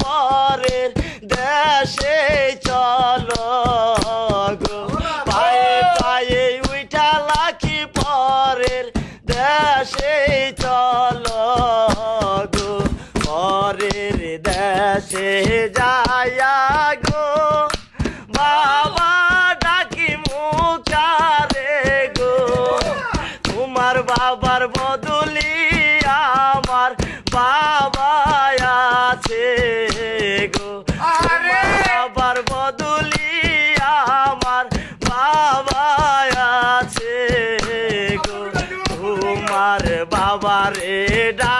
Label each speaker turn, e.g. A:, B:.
A: পরের দেশে চলো গো পায়ে পায়ে উইঠা লাখি পরের দেশে চলো গো পরের দেশে যায়া গো বাবা ডাকি মুখারে গো তোমার বাবার বদলি আমার বাবা আছে গো তোমার বাবার বদলি আমার বাবা আছে গো তোমার বাবারে ডা